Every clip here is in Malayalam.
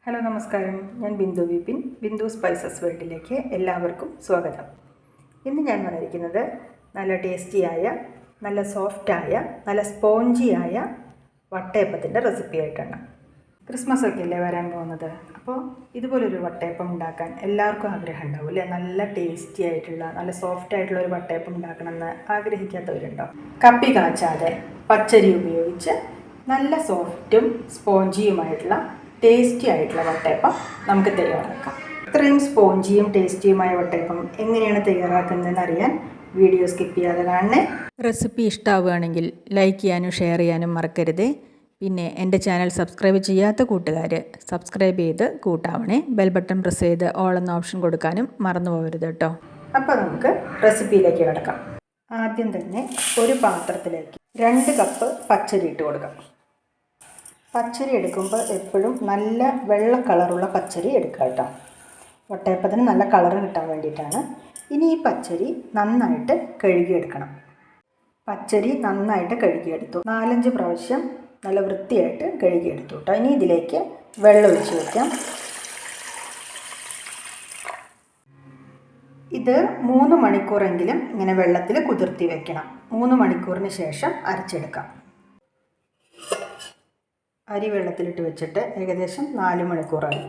ഹലോ നമസ്കാരം, ഞാൻ ബിന്ദു വിപിൻ. ബിന്ദു സ്പൈസസ് വേൾഡിലേക്ക് എല്ലാവർക്കും സ്വാഗതം. ഇന്ന് ഞാൻ വന്നിരിക്കുന്നത് നല്ല ടേസ്റ്റിയായ, നല്ല സോഫ്റ്റായ, നല്ല സ്പോഞ്ചിയായ വട്ടയപ്പത്തിൻ്റെ റെസിപ്പി ആയിട്ടാണ്. ക്രിസ്മസ് ഒക്കെ അല്ലേ വരാൻ പോകുന്നത്. അപ്പോൾ ഇതുപോലൊരു വട്ടയപ്പം ഉണ്ടാക്കാൻ എല്ലാവർക്കും ആഗ്രഹം ഉണ്ടാവും അല്ലേ? നല്ല ടേസ്റ്റി ആയിട്ടുള്ള, നല്ല സോഫ്റ്റ് ആയിട്ടുള്ള ഒരു വട്ടയപ്പം ഉണ്ടാക്കണമെന്ന് ആഗ്രഹിക്കാത്തവരുണ്ടോ? കപ്പി കാച്ചാതെ പച്ചരി ഉപയോഗിച്ച് നല്ല സോഫ്റ്റും സ്പോഞ്ചിയുമായിട്ടുള്ള ടേസ്റ്റി ആയിട്ടുള്ള വട്ടയപ്പം നമുക്ക് തയ്യാറാക്കാം. ഇത്രയും സ്പോഞ്ചിയും ടേസ്റ്റിയുമായ വട്ടയപ്പം എങ്ങനെയാണ് തയ്യാറാക്കുന്നതെന്ന് അറിയാൻ വീഡിയോ സ്കിപ്പ് ചെയ്യാതെ കാണണേ. റെസിപ്പി ഇഷ്ടമാവുകയാണെങ്കിൽ ലൈക്ക് ചെയ്യാനും ഷെയർ ചെയ്യാനും മറക്കരുതേ. പിന്നെ എൻ്റെ ചാനൽ സബ്സ്ക്രൈബ് ചെയ്യാത്ത കൂട്ടുകാർ സബ്സ്ക്രൈബ് ചെയ്ത് കൂട്ടാവണേ. ബെൽ ബട്ടൺ പ്രസ് ചെയ്ത് ഓൾ എന്ന ഓപ്ഷൻ കൊടുക്കാനും മറന്നു പോകരുത് കേട്ടോ. അപ്പോൾ നമുക്ക് റെസിപ്പിയിലേക്ക് കിടക്കാം. ആദ്യം തന്നെ ഒരു പാത്രത്തിലേക്ക് 2 കപ്പ് പച്ചരി ഇട്ട് കൊടുക്കാം. പച്ചരി എടുക്കുമ്പോൾ എപ്പോഴും നല്ല വെള്ള കളറുള്ള പച്ചരി എടുക്കുക കേട്ടോ. വട്ടയപ്പത്തിന് നല്ല കളറ് കിട്ടാൻ വേണ്ടിയിട്ടാണ്. ഇനി ഈ പച്ചരി നന്നായിട്ട് കഴുകിയെടുക്കണം. പച്ചരി നന്നായിട്ട് കഴുകിയെടുത്തു. 4-5 പ്രാവശ്യം നല്ല വൃത്തിയായിട്ട് കഴുകിയെടുത്തു കേട്ടോ. ഇനി ഇതിലേക്ക് വെള്ളം ഒഴിച്ച് വയ്ക്കാം. ഇത് 3 മണിക്കൂറെങ്കിലും ഇങ്ങനെ വെള്ളത്തിൽ കുതിർത്തി വെക്കണം. 3 മണിക്കൂറിന് ശേഷം അരച്ചെടുക്കാം. അരി വെള്ളത്തിലിട്ട് വെച്ചിട്ട് ഏകദേശം 4 മണിക്കൂറായി.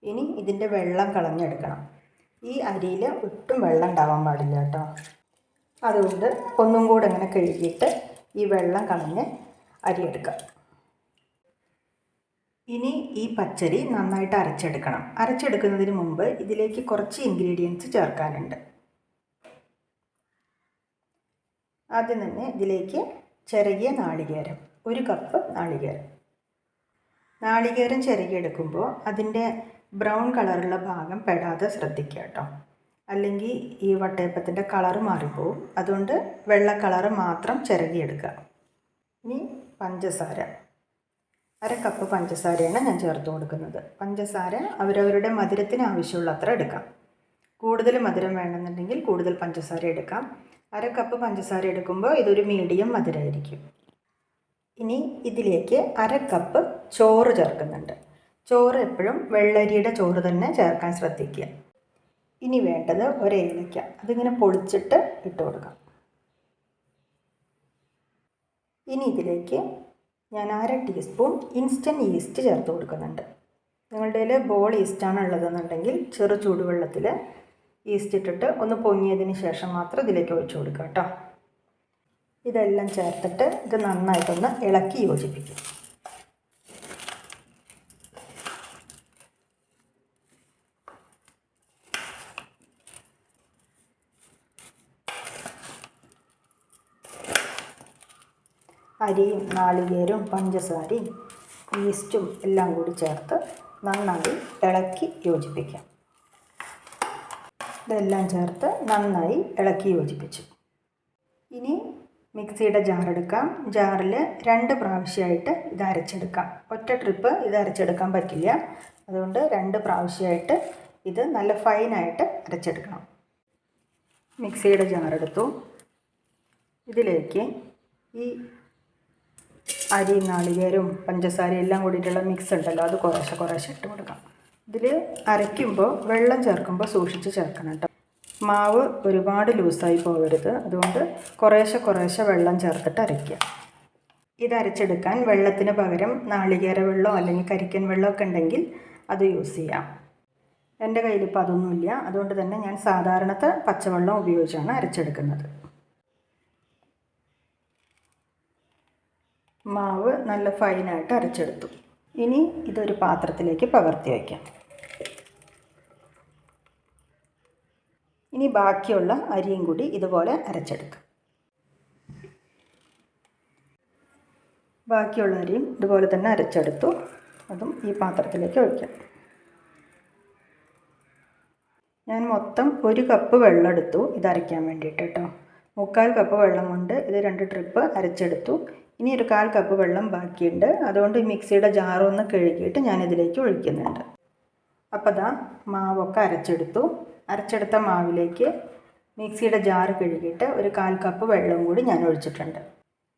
ഇനി ഇതിൻ്റെ വെള്ളം കളഞ്ഞെടുക്കണം. ഈ അരിയിൽ ഒട്ടും വെള്ളം ഉണ്ടാവാൻ പാടില്ല കേട്ടോ. അതുകൊണ്ട് ഒന്നും കൂടെ ഇങ്ങനെ കഴുകിയിട്ട് ഈ വെള്ളം കളഞ്ഞ് അരി എടുക്കാം. ഇനി ഈ പച്ചരി നന്നായിട്ട് അരച്ചെടുക്കണം. അരച്ചെടുക്കുന്നതിന് മുമ്പ് ഇതിലേക്ക് കുറച്ച് ഇൻഗ്രീഡിയൻസ് ചേർക്കാനുണ്ട്. ആദ്യം തന്നെ ഇതിലേക്ക് ചിരകിയ നാളികേരം, 1 കപ്പ് നാളികേരം. നാളികേരം ചിരകിയെടുക്കുമ്പോൾ അതിൻ്റെ ബ്രൗൺ കളറുള്ള ഭാഗം പെടാതെ ശ്രദ്ധിക്കുക കേട്ടോ. അല്ലെങ്കിൽ ഈ വട്ടയപ്പത്തിൻ്റെ കളറ് മാറിപ്പോവും. അതുകൊണ്ട് വെള്ള കളറ് മാത്രം ചിരകിയെടുക്കുക. ഇനി പഞ്ചസാര, 1/2 കപ്പ് പഞ്ചസാരയാണ് ഞാൻ ചേർത്ത് കൊടുക്കുന്നത്. പഞ്ചസാര അവരവരുടെ മധുരത്തിന് ആവശ്യമുള്ള അത്ര എടുക്കാം. കൂടുതൽ മധുരം വേണമെന്നുണ്ടെങ്കിൽ കൂടുതൽ പഞ്ചസാര എടുക്കാം. 1/2 കപ്പ് പഞ്ചസാര എടുക്കുമ്പോൾ ഇതൊരു മീഡിയം മധുരമായിരിക്കും. ഇനി ഇതിലേക്ക് 1/2 കപ്പ് ചോറ് ചേർക്കുന്നുണ്ട്. ചോറ് എപ്പോഴും വെള്ളരിയുടെ ചോറ് തന്നെ ചേർക്കാൻ ശ്രദ്ധിക്കുക. ഇനി വേണ്ടത് 1 ഏലക്ക, അതിങ്ങനെ പൊളിച്ചിട്ട് ഇട്ട് കൊടുക്കാം. ഇനി ഇതിലേക്ക് ഞാൻ 1/2 ടീസ്പൂൺ ഇൻസ്റ്റൻറ്റ് ഈസ്റ്റ് ചേർത്ത് കൊടുക്കുന്നുണ്ട്. നിങ്ങളുടെ കയ്യിൽ ബോൾ ഈസ്റ്റാണ് ഉള്ളതെന്നുണ്ടെങ്കിൽ ചെറു ചൂടുവെള്ളത്തിൽ ഈസ്റ്റ് ഇട്ടിട്ട് ഒന്ന് പൊങ്ങിയതിന് ശേഷം മാത്രം ഇതിലേക്ക് ഒഴിച്ചു കൊടുക്കുക കേട്ടോ. ഇതെല്ലാം ചേർത്തിട്ട് ഇത് നന്നായിട്ടൊന്ന് ഇളക്കി യോജിപ്പിക്കും. അരിയും നാളികേരവും പഞ്ചസാരയും ഈസ്റ്റും എല്ലാം കൂടി ചേർത്ത് നന്നായി ഇളക്കി യോജിപ്പിക്കാം. ഇതെല്ലാം ചേർത്ത് നന്നായി ഇളക്കി യോജിപ്പിച്ചു. ഇനി മിക്സിയുടെ ജാറെടുക്കാം. ജാറിൽ 2 പ്രാവശ്യമായിട്ട് ഇത് അരച്ചെടുക്കാം. ഒറ്റ ട്രിപ്പ് ഇത് അരച്ചെടുക്കാൻ പറ്റില്ല. അതുകൊണ്ട് 2 പ്രാവശ്യമായിട്ട് ഇത് നല്ല ഫൈനായിട്ട് അരച്ചെടുക്കണം. മിക്സിയുടെ ജാറെടുത്തു. ഇതിലേക്ക് ഈ അരി നാളികേരവും പഞ്ചസാരയും എല്ലാം കൂടിയിട്ടുള്ള മിക്സ് ഉണ്ടല്ലോ, അത് കുറേശ്ശെ ഇട്ട് കൊടുക്കാം. ഇതിൽ അരയ്ക്കുമ്പോൾ വെള്ളം ചേർക്കുമ്പോൾ സൂക്ഷിച്ച് ചേർക്കണം കേട്ടോ. മാവ് ഒരുപാട് ലൂസായി പോകരുത്. അതുകൊണ്ട് കുറേശ്ശെ വെള്ളം ചേർത്തിട്ട് അരയ്ക്കുക. ഇത് അരച്ചെടുക്കാൻ വെള്ളത്തിന് പകരം നാളികേര വെള്ളമോ അല്ലെങ്കിൽ കരിക്കൻ വെള്ളമൊക്കെ ഉണ്ടെങ്കിൽ അത് യൂസ് ചെയ്യാം. എൻ്റെ കയ്യിലിപ്പോൾ അതൊന്നുമില്ല. അതുകൊണ്ട് തന്നെ ഞാൻ സാധാരണത്തെ പച്ചവെള്ളം ഉപയോഗിച്ചാണ് അരച്ചെടുക്കുന്നത്. മാവ് നല്ല ഫൈനായിട്ട് അരച്ചെടുത്തു. ഇനി ഇതൊരു പാത്രത്തിലേക്ക് പകർത്തി വയ്ക്കാം. ഇനി ബാക്കിയുള്ള അരിയും കൂടി ഇതുപോലെ അരച്ചെടുക്കാം. ബാക്കിയുള്ള അരിയും ഇതുപോലെ തന്നെ അരച്ചെടുത്തു. അതും ഈ പാത്രത്തിലേക്ക് ഒഴിക്കാം. ഞാൻ മൊത്തം 1 കപ്പ് വെള്ളം എടുത്തു ഇത് അരയ്ക്കാൻ വേണ്ടിയിട്ട് കേട്ടോ. 3/4 കപ്പ് വെള്ളം കൊണ്ട് ഇത് 2 ട്രിപ്പ് അരച്ചെടുത്തു. ഇനി ഒരു 1/4 കപ്പ് വെള്ളം ബാക്കിയുണ്ട്. അതുകൊണ്ട് ഈ മിക്സിയുടെ ജാറൊന്ന് കഴുകിയിട്ട് ഞാനിതിലേക്ക് ഒഴിക്കുന്നുണ്ട്. അപ്പോൾ ദാ മാവൊക്കെ അരച്ചെടുത്തു. അരച്ചെടുത്ത മാവിലേക്ക് മിക്സിയുടെ ജാറ് കഴുകിയിട്ട് ഒരു 1/4 കപ്പ് വെള്ളം കൂടി ഞാൻ ഒഴിച്ചിട്ടുണ്ട്.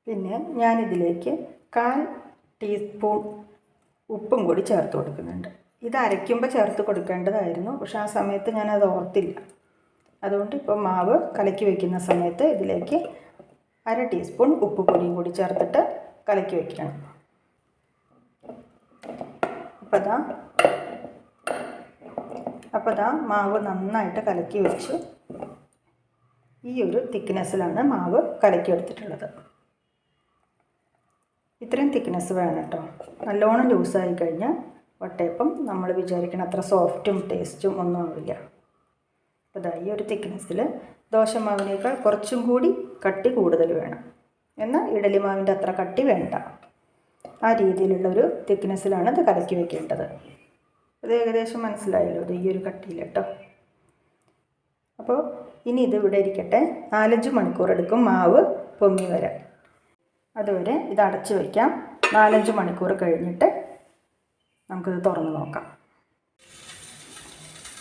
പിന്നെ ഞാനിതിലേക്ക് 1/4 ടീസ്പൂൺ ഉപ്പും കൂടി ചേർത്ത് കൊടുക്കുന്നുണ്ട്. ഇത് അരയ്ക്കുമ്പോൾ ചേർത്ത് കൊടുക്കേണ്ടതായിരുന്നു, പക്ഷേ ആ സമയത്ത് ഞാനത് ഓർത്തില്ല. അതുകൊണ്ട് ഇപ്പോൾ മാവ് കലക്കി വയ്ക്കുന്ന സമയത്ത് ഇതിലേക്ക് 1/2 ടീസ്പൂൺ ഉപ്പ് പൊടിയും കൂടി ചേർത്തിട്ട് കലക്കി വയ്ക്കണം. അപ്പോൾ ദാ മാവ് നന്നായിട്ട് കലക്കി വെച്ചു. ഈ ഒരു തിക്നെസ്സിലാണ് മാവ് കലക്കി എടുത്തിട്ടുള്ളത്. ഇത്രയും തിക്നെസ് വേണം കേട്ടോ. നല്ലോണം ലൂസായി കഴിഞ്ഞാൽ വട്ടയപ്പം നമ്മൾ വിചാരിക്കണ അത്ര സോഫ്റ്റും ടേസ്റ്റും ഒന്നും ആവില്ല. അപ്പോൾ ദാ ഈ ഒരു തിക്നെസ്സിൽ ദോശമാവിനേക്കാൾ കുറച്ചും കൂടി കട്ടി കൂടുതൽ വേണം, എന്നാൽ ഇഡലി മാവിൻ്റെ അത്ര കട്ടി വേണ്ട. ആ രീതിയിലുള്ളൊരു തിക്നെസ്സിലാണ് ഇത് കലക്കി വെക്കേണ്ടത്. ഇത് ഏകദേശം മനസ്സിലായല്ലോ, ഇത് ഈ ഒരു കട്ടിയിൽ കേട്ടോ. അപ്പോൾ ഇനി ഇത് ഇവിടെ ഇരിക്കട്ടെ. 4-5 മണിക്കൂർ എടുക്കും മാവ് പൊങ്ങി വരാൻ. അതുവരെ ഇത് അടച്ച് വയ്ക്കാം. 4-5 മണിക്കൂർ കഴിഞ്ഞിട്ട് നമുക്കിത് തുറന്ന് നോക്കാം.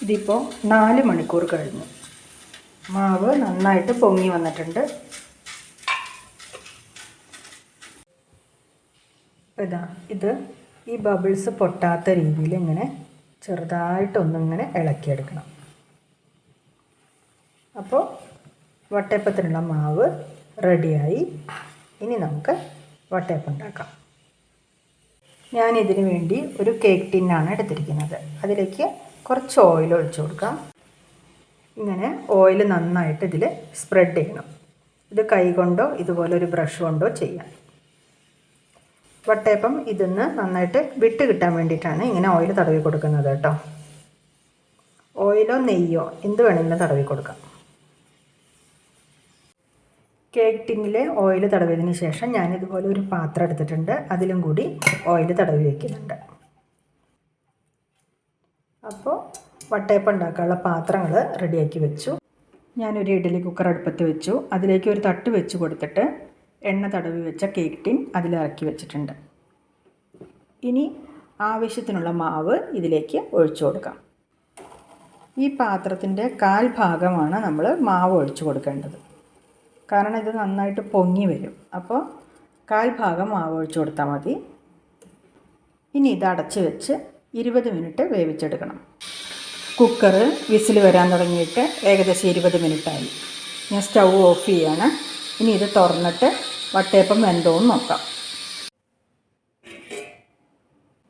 ഇതിപ്പോൾ 4 മണിക്കൂർ കഴിഞ്ഞു. മാവ് നന്നായിട്ട് പൊങ്ങി വന്നിട്ടുണ്ട്. ഇത് ഈ ബബിൾസ് പൊട്ടാത്ത രീതിയിൽ ഇങ്ങനെ ചെറുതായിട്ടൊന്നിങ്ങനെ ഇളക്കിയെടുക്കണം. അപ്പോൾ വട്ടയപ്പത്തിനുള്ള മാവ് റെഡിയായി. ഇനി നമുക്ക് വട്ടയപ്പം ഉണ്ടാക്കാം. ഞാനിതിന് വേണ്ടി ഒരു കേക്ക് ടിന്നാണ് എടുത്തിരിക്കുന്നത്. അതിലേക്ക് കുറച്ച് ഓയിൽ ഒഴിച്ചു കൊടുക്കാം. ഇങ്ങനെ ഓയിൽ നന്നായിട്ട് ഇതിൽ സ്പ്രെഡ് ചെയ്യണം. ഇത് കൈ കൊണ്ടോ ഇതുപോലെ ഒരു ബ്രഷ് കൊണ്ടോ ചെയ്യാം. വട്ടയപ്പം ഇതിന്ന് നന്നായിട്ട് വിട്ട് കിട്ടാൻ വേണ്ടിയിട്ടാണ് ഇങ്ങനെ ഓയിൽ തടവി കൊടുക്കുന്നത് കേട്ടോ. ഓയിലോ നെയ്യോ എന്ത് വേണമെങ്കിലും തടവി കൊടുക്കാം. കേക്ക് ടിന്നിലെ ഓയിൽ തടവിയതിന് ശേഷം ഞാനിതുപോലെ ഒരു പാത്രം എടുത്തിട്ടുണ്ട്. അതിലും കൂടി ഓയിൽ തടവി വയ്ക്കുന്നുണ്ട്. അപ്പോൾ വട്ടയപ്പം ഉണ്ടാക്കാനുള്ള പാത്രങ്ങൾ റെഡിയാക്കി വെച്ചു. ഞാനൊരു ഇഡ്ഡലി കുക്കർ അടുപ്പത്ത് വെച്ചു. അതിലേക്ക് ഒരു തട്ട് വെച്ച് കൊടുത്തിട്ട് എണ്ണ തടവി വെച്ച കേക്ക് ടിൻ അതിലിറക്കി വെച്ചിട്ടുണ്ട്. ഇനി ആവശ്യത്തിനുള്ള മാവ് ഇതിലേക്ക് ഒഴിച്ചു കൊടുക്കാം. ഈ പാത്രത്തിൻ്റെ 1/4 ഭാഗമാണ് നമ്മൾ മാവ് ഒഴിച്ചു കൊടുക്കേണ്ടത്. കാരണം ഇത് നന്നായിട്ട് പൊങ്ങി വരും. അപ്പോൾ 1/4 ഭാഗം മാവ് ഒഴിച്ചു കൊടുത്താൽ മതി. ഇനി ഇത് അടച്ച് വെച്ച് 20 മിനിറ്റ് വേവിച്ചെടുക്കണം. കുക്കർ വിസിൽ വരാൻ തുടങ്ങിയിട്ട് ഏകദേശം 20 മിനിറ്റായി. ഞാൻ സ്റ്റൗ ഓഫ് ചെയ്യാണ്. ഇനി ഇത് തുറന്നിട്ട് വട്ടയപ്പം വെന്തോന്ന് നോക്കാം.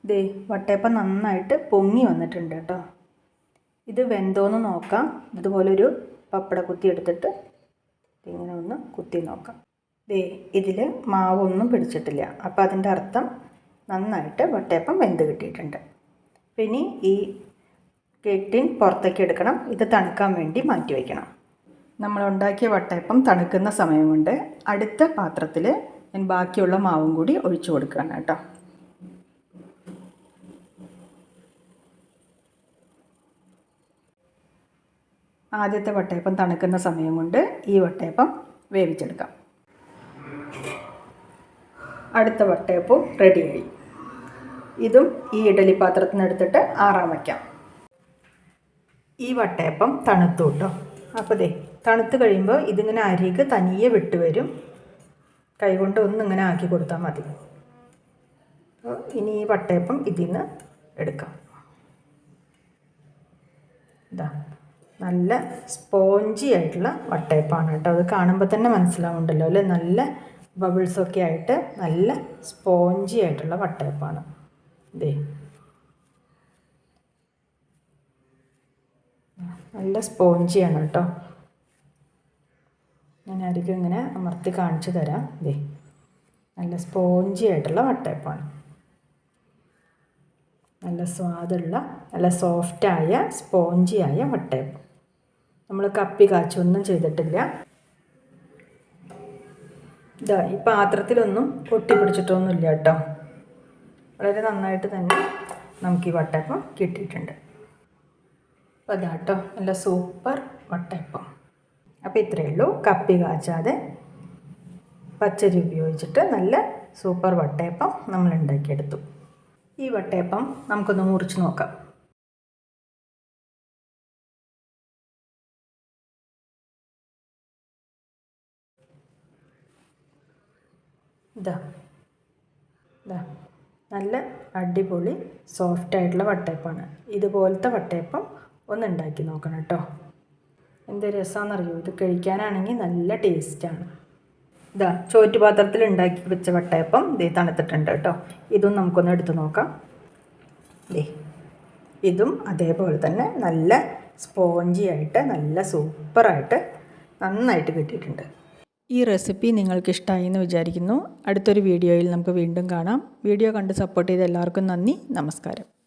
ദേ വട്ടയപ്പം നന്നായിട്ട് പൊങ്ങി വന്നിട്ടുണ്ട് കേട്ടോ. ഇത് വെന്തോന്ന് നോക്കാം. ഇതുപോലൊരു പപ്പട കുത്തി എടുത്തിട്ട് ഇങ്ങനെ ഒന്ന് കുത്തി നോക്കാം. ദേ ഇതിൽ മാവൊന്നും പിടിച്ചിട്ടില്ല. അപ്പോൾ അതിൻ്റെ അർത്ഥം നന്നായിട്ട് വട്ടയപ്പം വെന്ത് കിട്ടിയിട്ടുണ്ട്. പിന്നെ ഈ കേക്ക് ടിൻ പുറത്തേക്ക് എടുക്കണം. ഇത് തണുക്കാൻ വേണ്ടി മാറ്റി വയ്ക്കണം. നമ്മൾ ഉണ്ടാക്കിയ വട്ടയപ്പം തണുക്കുന്ന സമയം കൊണ്ട് അടുത്ത പാത്രത്തിൽ ഞാൻ ബാക്കിയുള്ള മാവും കൂടി ഒഴിച്ചു കൊടുക്കുകയാണ് കേട്ടോ. ആദ്യത്തെ വട്ടയപ്പം തണുക്കുന്ന സമയം കൊണ്ട് ഈ വട്ടയപ്പം വേവിച്ചെടുക്കാം. അടുത്ത വട്ടയപ്പവും റെഡിയായി. ഇതും ഈ ഇഡലി പാത്രത്തിൽ നിന്ന് എടുത്തിട്ട് ആറാൻ വയ്ക്കാം. ഈ വട്ടയപ്പം തണുത്തു കേട്ടോ. അപ്പോൾ ദേ തണുത്ത് കഴിയുമ്പോൾ ഇതിങ്ങനെ അരികെ തനിയെ വിട്ട് വരും. കൈകൊണ്ട് ഒന്നിങ്ങനെ ആക്കി കൊടുത്താൽ മതി. അപ്പോൾ ഇനി ഈ വട്ടയപ്പം ഇതിൽ നിന്ന് എടുക്കാം. ഇതാ നല്ല സ്പോഞ്ചി ആയിട്ടുള്ള വട്ടയപ്പാണ് കേട്ടോ. അത് കാണുമ്പോൾ തന്നെ മനസ്സിലാവുണ്ടല്ലോ അല്ലേ. നല്ല ബബിൾസൊക്കെ ആയിട്ട് നല്ല സ്പോഞ്ചി ആയിട്ടുള്ള വട്ടയപ്പാണ്. ഇതേ നല്ല സ്പോഞ്ചിയാണ് കേട്ടോ. ഞാൻ ആയിരിക്കും ഇങ്ങനെ അമർത്തി കാണിച്ചു തരാം. ഇതേ നല്ല സ്പോഞ്ചി ആയിട്ടുള്ള വട്ടയപ്പാണ്. നല്ല സ്വാദുള്ള നല്ല സോഫ്റ്റായ സ്പോഞ്ചിയായ വട്ടയപ്പം. നമ്മൾ കപ്പി കാച്ചൊന്നും ചെയ്തിട്ടില്ല. ഇതാ ഈ പാത്രത്തിലൊന്നും പൊട്ടി പിടിച്ചിട്ടൊന്നുമില്ല കേട്ടോ. വളരെ നന്നായിട്ട് തന്നെ നമുക്ക് ഈ വട്ടയപ്പം കിട്ടിയിട്ടുണ്ട്. അപ്പോൾ അതാ കേട്ടോ നല്ല സൂപ്പർ വട്ടയപ്പം. അപ്പോൾ ഇത്രയേ ഉള്ളൂ. കപ്പി കാച്ചാതെ പച്ചരി ഉപയോഗിച്ചിട്ട് നല്ല സൂപ്പർ വട്ടയപ്പം നമ്മൾ ഉണ്ടാക്കിയെടുത്തു. ഈ വട്ടയപ്പം നമുക്കൊന്ന് മുറിച്ച് നോക്കാം. ഇതാ നല്ല അടിപൊളി സോഫ്റ്റായിട്ടുള്ള വട്ടയപ്പമാണ്. ഇതുപോലത്തെ വട്ടയപ്പം ഒന്ന് ഉണ്ടാക്കി നോക്കണം കേട്ടോ. എന്ത് രസമാണെന്നറിയോ, ഇത് കഴിക്കാനാണെങ്കിൽ നല്ല ടേസ്റ്റാണ്. ഇതാ ചോറ്റുപാത്രത്തിൽ ഉണ്ടാക്കി വെച്ച വട്ടയപ്പം ഇതേ തണുത്തിട്ടുണ്ട് കേട്ടോ. ഇതും നമുക്കൊന്ന് എടുത്ത് നോക്കാം. ഇതും അതേപോലെ തന്നെ നല്ല സ്പോഞ്ചി ആയിട്ട് നല്ല സൂപ്പറായിട്ട് നന്നായിട്ട് കിട്ടിയിട്ടുണ്ട്. ഈ റെസിപ്പി നിങ്ങൾക്ക് ഇഷ്ടമായി എന്ന് വിചാരിക്കുന്നു. അടുത്തൊരു വീഡിയോയിൽ നമുക്ക് വീണ്ടും കാണാം. വീഡിയോ കണ്ട് സപ്പോർട്ട് ചെയ്ത എല്ലാവർക്കും നന്ദി. നമസ്കാരം.